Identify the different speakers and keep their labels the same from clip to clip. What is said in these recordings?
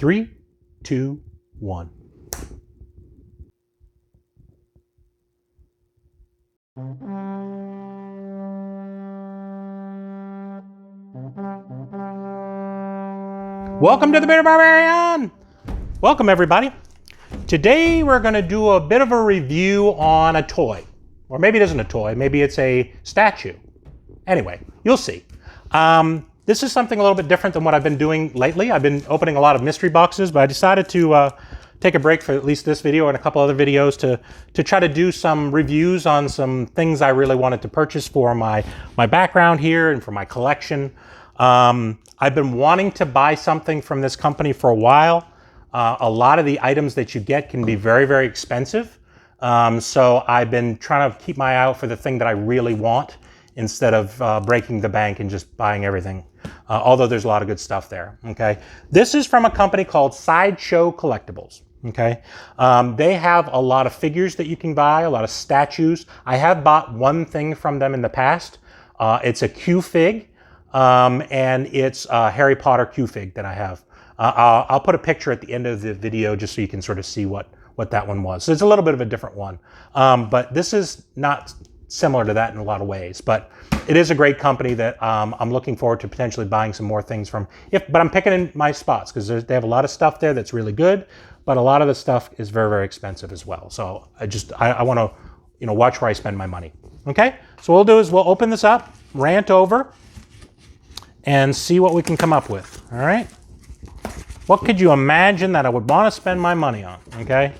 Speaker 1: 3, 2, 1. Welcome to the Barbarian! Welcome everybody. Today we're going to do a bit of a review on a toy. Or maybe it isn't a toy, maybe it's a statue. Anyway, you'll see. This is something a little bit different than what I've been doing lately. I've been opening a lot of mystery boxes, but I decided to take a break for at least this video and a couple other videos to try to do some reviews on some things I really wanted to purchase for my background here and for my collection. I've been wanting to buy something from this company for a while. A lot of the items that you get can be very, very expensive. So I've been trying to keep my eye out for the thing that I really want instead of breaking the bank and just buying everything. Although there's a lot of good stuff there, okay? This is from a company called Sideshow Collectibles, okay? They have a lot of figures that you can buy, a lot of statues. I have bought one thing from them in the past. It's a Q-Fig, and it's a Harry Potter Q-Fig that I have. I'll put a picture at the end of the video just so you can sort of see what that one was. So it's a little bit of a different one, but this is not similar to that in a lot of ways, but it is a great company that I'm looking forward to potentially buying some more things from. But I'm picking in my spots because they have a lot of stuff there that's really good, but a lot of the stuff is very, very expensive as well. So I want to, watch where I spend my money. Okay, so what we'll do is we'll open this up, rant over, and see what we can come up with. All right. What could you imagine that I would want to spend my money on? Okay.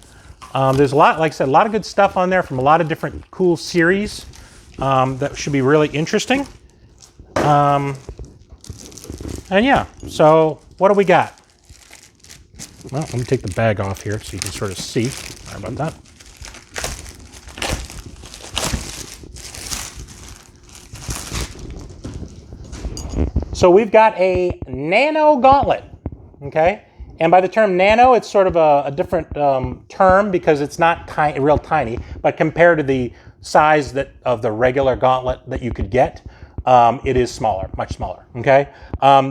Speaker 1: There's a lot, like I said, a lot of good stuff on there from a lot of different cool series that should be really interesting. And yeah, so what do we got? Well, let me take the bag off here so you can sort of see. Sorry about that. So we've got a nano gauntlet, okay? And by the term nano, it's sort of a different term because it's not real tiny, but compared to the size of the regular gauntlet that you could get, it is smaller, much smaller, okay?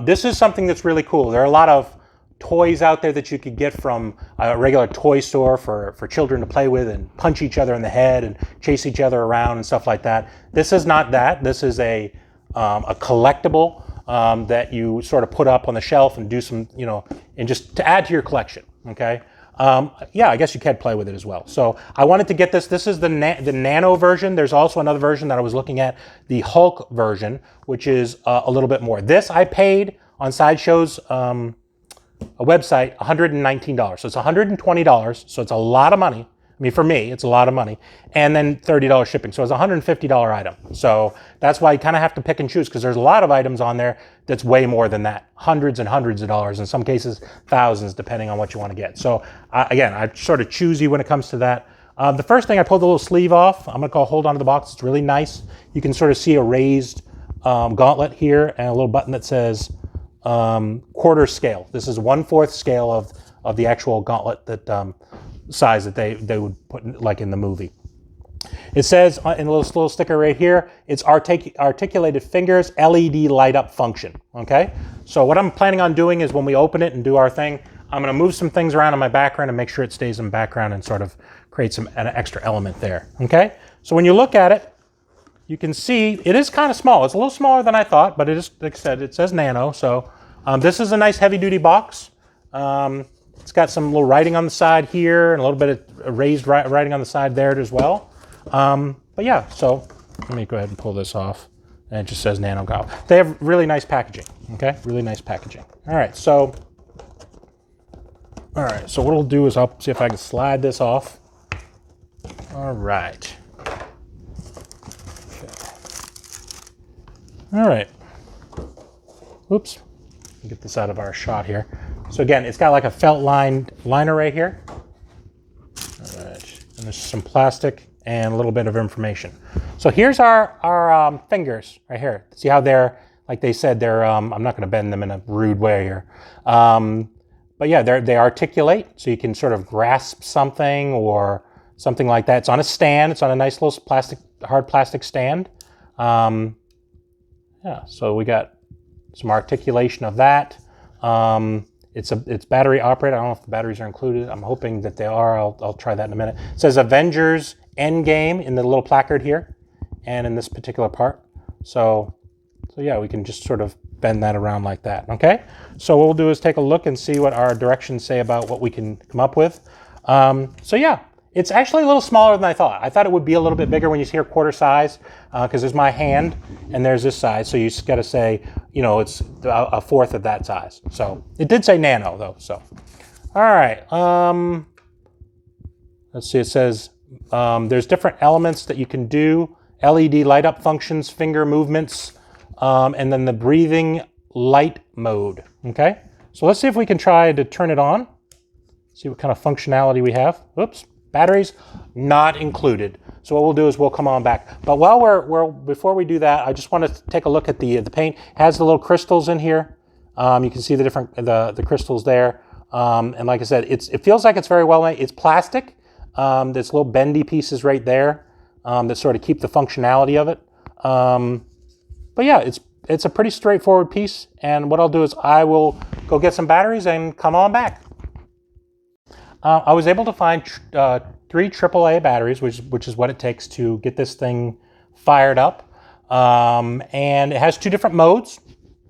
Speaker 1: This is something that's really cool. There are a lot of toys out there that you could get from a regular toy store for children to play with and punch each other in the head and chase each other around and stuff like that. This is not that. This is a collectible that you sort of put up on the shelf and do some, and just to add to your collection, okay? Yeah, I guess you can play with it as well. So I wanted to get this. This is the nano version. There's also another version that I was looking at, the Hulk version, which is a little bit more. This I paid on Sideshow's a website $119. So it's $120. So it's a lot of money. I mean, for me, it's a lot of money. And then $30 shipping. So it's a $150 item. So that's why you kind of have to pick and choose because there's a lot of items on there that's way more than that. Hundreds and hundreds of dollars. In some cases, thousands, depending on what you want to get. So again, I'm sort of choosy when it comes to that. The first thing, I pulled the little sleeve off. I'm going to call hold on to the box. It's really nice. You can sort of see a raised gauntlet here and a little button that says quarter scale. This is 1/4 scale of the actual gauntlet that size that they would put like in the movie. It says in a little sticker right here, it's articulated fingers, LED light up function, okay? So what I'm planning on doing is when we open it and do our thing, I'm gonna move some things around in my background and make sure it stays in the background and sort of create an extra element there, okay? So when you look at it, you can see it is kind of small. It's a little smaller than I thought, but it is, like I said, it says nano. So this is a nice heavy duty box. It's got some little writing on the side here and a little bit of raised writing on the side there as well. But yeah, so let me go ahead and pull this off. And it just says Nano Go. They have really nice packaging, okay? Really nice packaging. All right, so what we'll do is I'll see if I can slide this off. All right. Okay. All right. Oops. Get this out of our shot here. So again, it's got like a felt liner right here. All right, and there's some plastic and a little bit of information. So here's our fingers right here. See how they're, like they said, they're, I'm not gonna bend them in a rude way here. But yeah, they articulate, so you can sort of grasp something or something like that. It's on a stand, it's on a nice little hard plastic stand. Yeah, so we got some articulation of that. it's battery operated. I don't know if the batteries are included. I'm hoping that they are. I'll try that in a minute. It says Avengers Endgame in the little placard here, and in this particular part. So yeah, we can just sort of bend that around like that. Okay. So what we'll do is take a look and see what our directions say about what we can come up with. So yeah, it's actually a little smaller than I thought. I thought it would be a little bit bigger when you see quarter size, because there's my hand and there's this size. So you just got to say, you know, it's a fourth of that size. So it did say nano though. So, all right. Let's see. It says there's different elements that you can do. LED light up functions, finger movements, and then the breathing light mode. Okay. So let's see if we can try to turn it on. See what kind of functionality we have. Oops. Batteries not included. So what we'll do is we'll come on back. But while before we do that, I just want to take a look at the paint. It has the little crystals in here. You can see the different the crystals there. And like I said, it feels like it's very well made. It's plastic. There's little bendy pieces right there that sort of keep the functionality of it. But yeah, it's a pretty straightforward piece. And what I'll do is I will go get some batteries and come on back. I was able to find 3 AAA batteries, which is what it takes to get this thing fired up. And it has 2 different modes,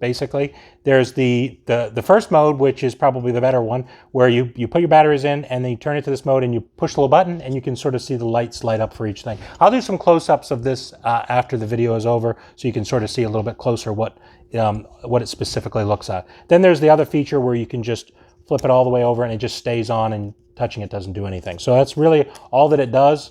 Speaker 1: basically. There's the first mode, which is probably the better one, where you put your batteries in and then you turn it to this mode and you push the little button and you can sort of see the lights light up for each thing. I'll do some close-ups of this after the video is over, so you can sort of see a little bit closer what it specifically looks at. Then there's the other feature where you can just flip it all the way over and it just stays on, and touching it doesn't do anything. So that's really all that it does.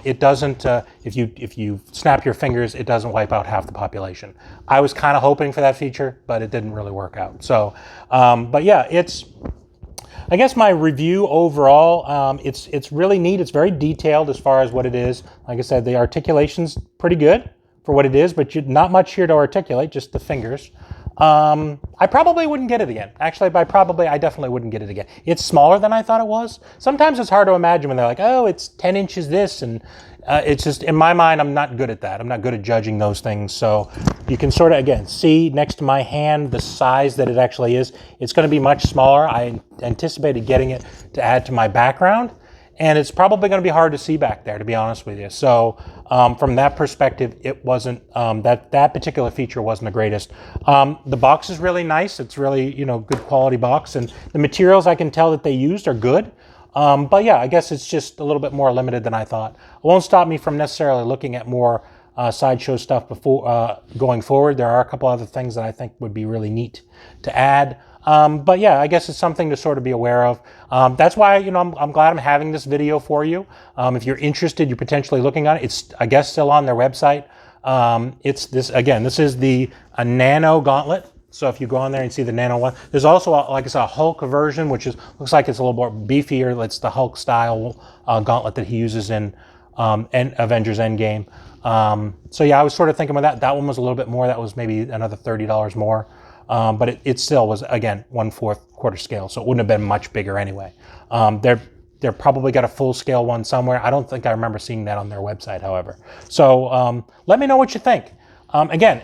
Speaker 1: It doesn't, if you snap your fingers, it doesn't wipe out half the population. I was kind of hoping for that feature, but it didn't really work out. So, but yeah, I guess my review overall, it's really neat. It's very detailed as far as what it is. Like I said, the articulation's pretty good for what it is, but not much here to articulate, just the fingers. I probably wouldn't get it again. Actually, I definitely wouldn't get it again. It's smaller than I thought it was. Sometimes it's hard to imagine when they're like, oh, it's 10 inches this, and it's just, in my mind, I'm not good at that. I'm not good at judging those things. So you can sort of, again, see next to my hand the size that it actually is. It's going to be much smaller. I anticipated getting it to add to my background, and it's probably going to be hard to see back there, to be honest with you. So from that perspective, it wasn't, that particular feature wasn't the greatest. The box is really nice. It's really, good quality box. And the materials I can tell that they used are good. But yeah, I guess it's just a little bit more limited than I thought. It won't stop me from necessarily looking at more Sideshow stuff before going forward. There are a couple other things that I think would be really neat to add. But yeah, I guess it's something to sort of be aware of. That's why, I'm glad I'm having this video for you. If you're interested, you're potentially looking on it. It's, I guess, still on their website. This is the Nano Gauntlet. So if you go on there and see the Nano one, there's also, like I said, a Hulk version, which looks like it's a little more beefier. It's the Hulk style gauntlet that he uses in Avengers Endgame. So yeah, I was sort of thinking about that. That one was a little bit more. That was maybe another $30 more. But it still was, again, 1/4 quarter scale, so it wouldn't have been much bigger anyway. They're probably got a full scale one somewhere. I don't think I remember seeing that on their website, however. So let me know what you think. Again,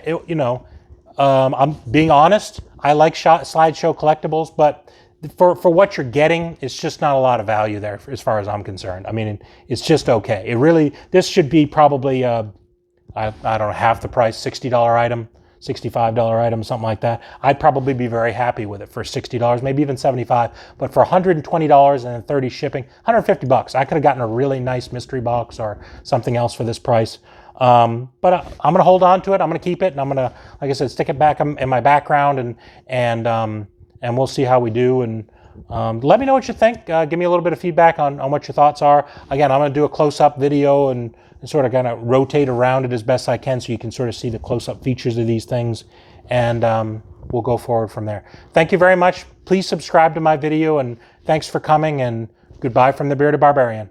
Speaker 1: I'm being honest. I like Sideshow Collectibles, but for what you're getting, it's just not a lot of value there as far as I'm concerned. I mean, it's just okay. This should be probably, I don't know, half the price, $60 item. $65 item, something like that. I'd probably be very happy with it for $60, maybe even $75. But for $120 and $30 shipping, $150. I could have gotten a really nice mystery box or something else for this price. But I'm gonna hold on to it. I'm gonna keep it, and I'm gonna, like I said, stick it back in my background, and we'll see how we do. And let me know what you think. Give me a little bit of feedback on what your thoughts are. Again, I'm gonna do a close-up video and sort of kind of rotate around it as best I can so you can sort of see the close-up features of these things, and we'll go forward from there. Thank you very much. Please subscribe to my video, and thanks for coming, and goodbye from the Bearded Barbarian.